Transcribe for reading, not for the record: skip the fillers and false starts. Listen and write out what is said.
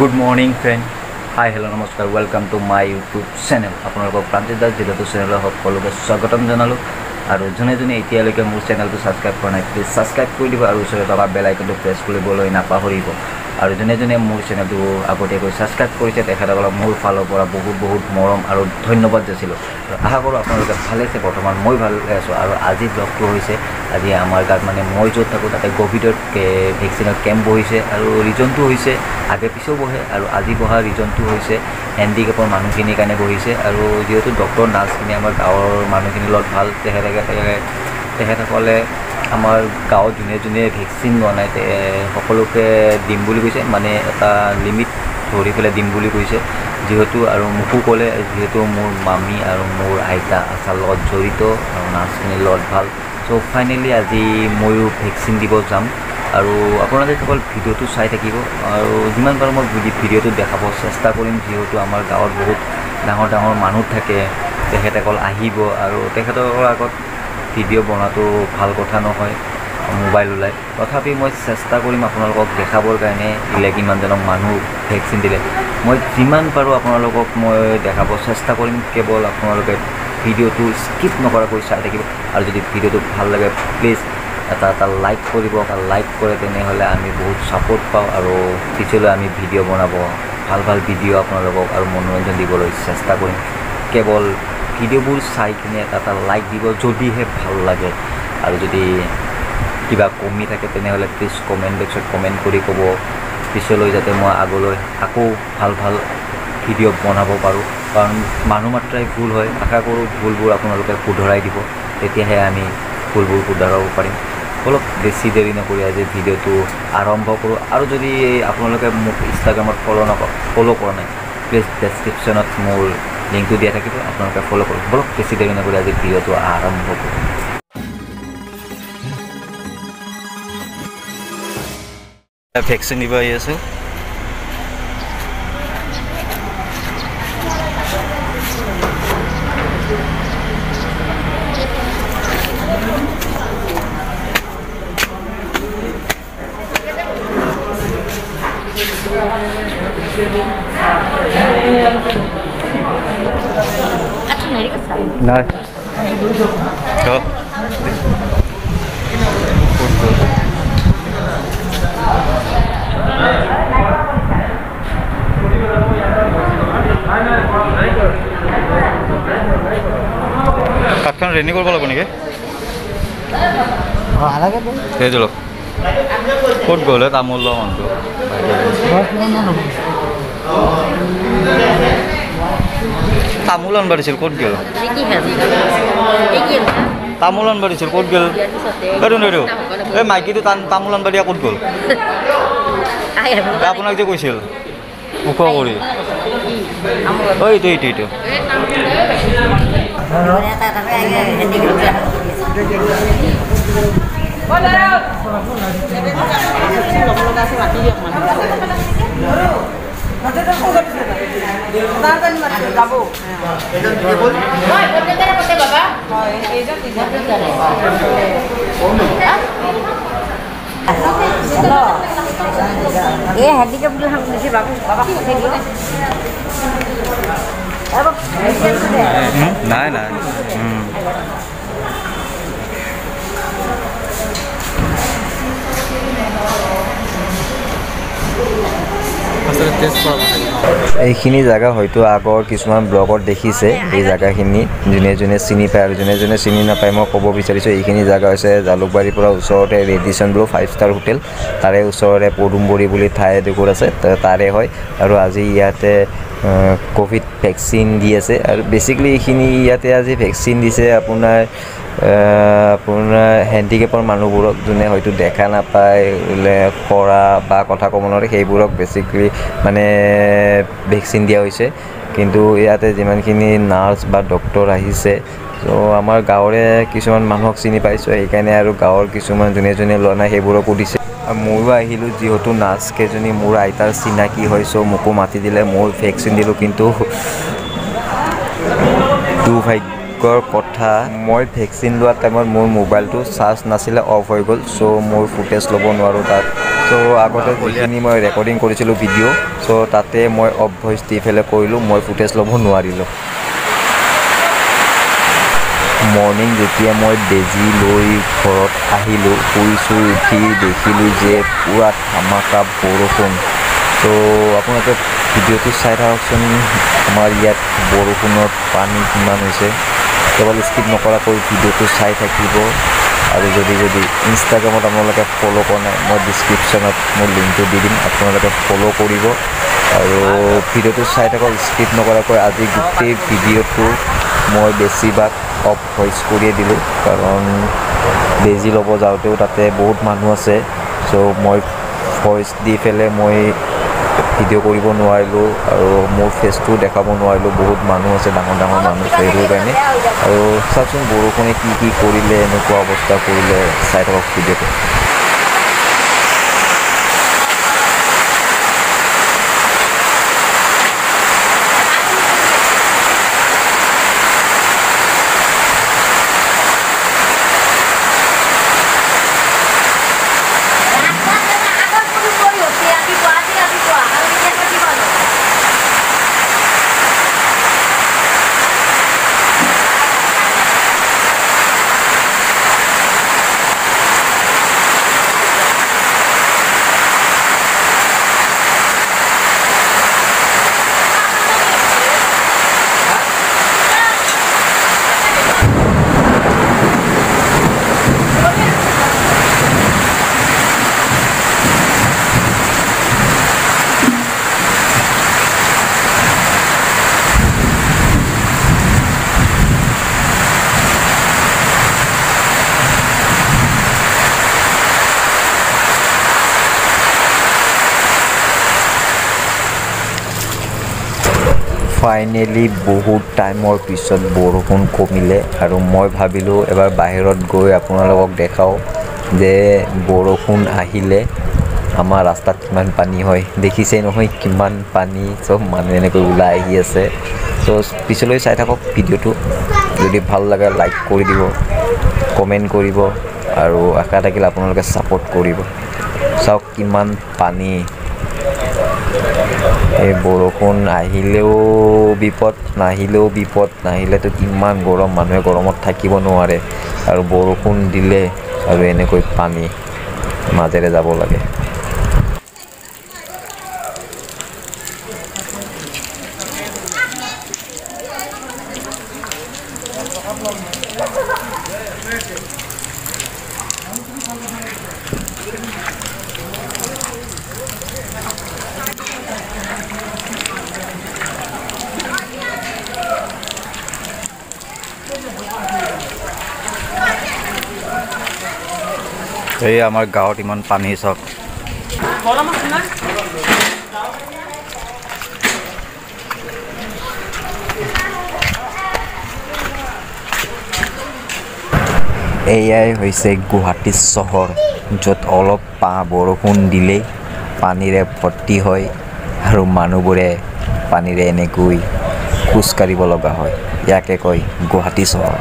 Good morning, friend. Hi, hello, namaskar. Welcome to my YouTube channel. আপোনালোকক প্ৰান্তিক দাস জিলাটো চেনেলৰ সকলোকে স্বাগতম জনালো আৰু জনে এতিয়ালৈকে মোৰ চেনেলটো সাবস্ক্ৰাইব কৰা নাই প্লিজ সাবস্ক্ৰাইব কৰি দিব আৰু ওচৰত থকা বেল আইকনটো প্ৰেছ কৰিবলৈ নাপাহৰিব আৰু জনে মোৰ চেনেলটো আগতীয়াকৈ সাবস্ক্ৰাইব কৰিছে তেখেতসকলক মোৰ ফালৰ পৰা বহুত মৰম আৰু ধন্যবাদ যাচিলো আশা কৰোঁ আপোনালোকে ভালে আছে বৰ্তমান মই ভালে আছো আৰু আজি ব্লগটো হৈছে আজি আমাৰ গাঁৱত মানে মই য'ত থাকোঁ তাতে কোভিডৰ ভেকচিনৰ কেম্প বহিছে আৰু ৰিজনটো হৈছে আগে পিছেও বহে আৰু আজি বহা ৰিজনটো হৈছে হেণ্ডিকেপৰ মানুহখিনিৰ কাৰণে বহিছে আৰু যেহেতু ডক্টৰ নাৰ্ছখিনি আমাৰ গাঁৱৰ মানুহখিনিৰ লগত ভাল তেখেতসকলে আমাৰ গাঁৱত যোনে ভেকচিন লোৱা নাই সকলোকে দিম বুলি কৈছে মানে এটা লিমিট ধৰি পেলাই দিম বুলি কৈছে যেহেতু আৰু মোকো ক'লে যেহেতু মোৰ মামী আৰু মোৰ আইতা আচাৰ লগত জড়িত আৰু নাৰ্ছখিনিৰ লগত ভাল চ' ফাইনেলি আজি ময়ো ভেকচিন দিব যাম আৰু আপোনালোকে কেৱল ভিডিঅ'টো চাই থাকিব আৰু যিমান পাৰোঁ মই ভিডিঅ'টো দেখাব চেষ্টা কৰিম যেহেতু আমাৰ গাঁৱত বহুত ডাঙৰ মানুহ থাকে তেখেতসকল আহিব আৰু তেখেতসকলৰ আগত ভিডিঅ' বনোৱাটো ভাল কথা নহয় মোবাইল ওলাই তথাপি মই চেষ্টা কৰিম আপোনালোকক দেখাবৰ কাৰণে কিমানজনক মানুহ ভেকচিন দিলে মই যিমান পাৰোঁ আপোনালোকক মই দেখাব চেষ্টা কৰিম কেৱল আপোনালোকে ভিডিঅ'টো স্কিপ নকৰাকৈ চাই থাকিব আৰু যদি ভিডিঅ'টো ভাল লাগে প্লিজ এটা লাইক কৰিব আৰু লাইক কৰে তেনেহ'লে আমি বহুত ছাপোৰ্ট পাওঁ আৰু পিছলৈ আমি ভিডিঅ' বনাব ভাল ভিডিঅ' আপোনালোকক আৰু মনোৰঞ্জন দিবলৈ চেষ্টা কৰিম কেৱল ভিডিঅ'বোৰ চাই কিনে এটা লাইক দিব যদিহে ভাল লাগে আৰু যদি কিবা কমি থাকে তেনেহ'লে প্লিজ কমেণ্ট বক্সত কমেণ্ট কৰি ক'ব পিছলৈ যাতে মই আগলৈ আকৌ ভাল ভিডিঅ' বনাব পাৰোঁ কাৰণ মানুহ মাত্ৰাই ভুল হয় আশা কৰোঁ ভুলবোৰ আপোনালোকে শুধৰাই দিব তেতিয়াহে আমি ভুলবোৰ শুধৰাব পাৰিম অলপ বেছি দেৰি নকৰি আজি ভিডিঅ'টো আৰম্ভ কৰোঁ আৰু যদি আপোনালোকে মোক ইনষ্টাগ্ৰামত ফ'ল' কৰা নাই প্লিজ ডেছক্ৰিপশ্যনত মোৰ লিংকটো দিয়া থাকিব আপোনালোকে ফ'ল' কৰক বলক বেছি দেৰি নকৰি আজি ভিডিঅ'টো আৰম্ভ কৰোঁ ভেকচিন দিব আহি আছোঁ Này. Được. কাঠখন ৰেডি কৰিব লাগিব নেকি সেই দিলক ক'ত গ'লে তামোল লোৱা মানুহটো তামোল আনবা দিছিল ক'ত গ'ল তামোল আনবা দিছিল ক'ত গ'ল এইটো এই মাইকীটো তামোল আনবা দিয়া ক'ত গ'ল আপোনাক যে কৈছিল ওখ কৰি এইটো নাই এইখিনি জেগা হয়তো আগৰ কিছুমান ব্লগত দেখিছে এই জেগাখিনি যোনে চিনি পায় আৰু যোনে চিনি নাপায় মই ক'ব বিচাৰিছোঁ এইখিনি জেগা হৈছে জালুকবাৰীৰ পৰা ওচৰতে ৰেডিচন ব্লু 5-star হোটেল তাৰে ওচৰতে পদুমবৰী বুলি ঠাই এডোখৰ আছে তাৰে হয় আৰু আজি ইয়াতে কোভিড ভেকচিন দি আছে আৰু বেছিকেলি এইখিনি ইয়াতে আজি ভেকচিন দিছে আপোনাৰ হেণ্ডিকেপৰ মানুহবোৰক যোনে হয়তো দেখা নাপায় কৰা বা কথা ক'ব নোৱাৰে সেইবোৰক বেছিকেলি মানে ভেকচিন দিয়া হৈছে কিন্তু ইয়াতে যিমানখিনি নাৰ্ছ বা ডক্টৰ আহিছে ত' আমাৰ গাঁৱৰে কিছুমান মানুহক চিনি পাইছোঁ সেইকাৰণে আৰু গাঁৱৰ কিছুমান যোনে লোৱা নাই সেইবোৰকো দিছে ময়ো আহিলোঁ যিহেতু নাৰ্ছকেইজনী মোৰ আইতাৰ চিনাকি হয় চ' মোকো মাতি দিলে মই ভেকচিন দিলোঁ কিন্তু দুৰ্ভাগ্যৰ কথা মই ভেকচিন লোৱা টাইমত মোৰ মোবাইলটো চাৰ্জ নাছিলে অফ হৈ গ'ল চ' মোৰ ফুটেজ ল'ব নোৱাৰোঁ তাত তো আগতে যিখিনি মই ৰেকৰ্ডিং কৰিছিলোঁ ভিডিঅ' চ' তাতে মই অফ ভইচ দি পেলাই কৰিলোঁ, মই ফুটেজ ল'ব নোৱাৰিলোঁ। মৰ্ণিং যেতিয়া মই বেজি লৈ ঘৰত আহিলোঁ, শুই উঠি দেখিলোঁ যে পূৰা ধামাকা বৰষুণ। তো আপোনালোকে ভিডিঅ'টো চাই থাককচোন, আমাৰ ইয়াত বৰষুণৰ পানী কিমান হৈছে। কেৱল স্কিপ নকৰাকৈ ভিডিঅ'টো চাই থাকিব। আৰু যদি ইনষ্টাগ্ৰামত আপোনালোকে ফ'ল' কৰা নাই, মই ডিছক্ৰিপশ্যনত মোৰ লিংকটো দি দিম, আপোনালোকে ফ'ল' কৰিব। আৰু ভিডিঅ'টো চাই থাকক স্কিপ নকৰাকৈ। আজি গোটেই ভিডিঅ'টো মই বেছিভাগ অফ ভইচ কৰিয়ে দিলোঁ, কাৰণ বেজি ল'ব যাওঁতেও তাতে বহুত মানুহ আছে। চ' মই ভইচ দি পেলাই মই ভিডিঅ' কৰিব নোৱাৰিলোঁ আৰু মোৰ ফেচটো দেখাব নোৱাৰিলোঁ। বহুত মানুহ আছে, ডাঙৰ মানুহ, সেইটোৰ কাৰণে। আৰু চাওকচোন বৰষুণে কি কৰিলে, এনেকুৱা অৱস্থা কৰিলে, চাই থাকক ভিডিঅ'টো। ফাইনেলি বহুত টাইমৰ পিছত বৰষুণ কমিলে আৰু মই ভাবিলোঁ এবাৰ বাহিৰত গৈ আপোনালোকক দেখাওঁ যে বৰষুণ আহিলে আমাৰ ৰাস্তাত কিমান পানী হয়। দেখিছেই নহয় কিমান পানী, চব মানুহ এনেকৈ ওলাই আহি আছে। চ' পিছলৈ চাই থাকক ভিডিঅ'টো। যদি ভাল লাগে লাইক কৰি দিব, কমেণ্ট কৰিব আৰু আশা থাকিলে আপোনালোকে ছাপোৰ্ট কৰিব। চাওক কিমান পানী। এই বৰষুণ আহিলেও বিপদ, নাহিলেও বিপদ। নাহিলেতো কিমান গৰম, মানুহে গৰমত থাকিব নোৱাৰে। আৰু বৰষুণ দিলে আৰু এনেকৈ পানী মাজেৰে যাব লাগে। এই আমাৰ গাঁৱত ইমান পানী চাওক। এয়াই হৈছে গুৱাহাটী চহৰ, য'ত অলপ বৰষুণ দিলেই পানীৰে ভৰ্তি হয় আৰু মানুহবোৰে পানীৰে এনেকৈ খোজ কাঢ়িব লগা হয়। ইয়াকে কয় গুৱাহাটী চহৰ।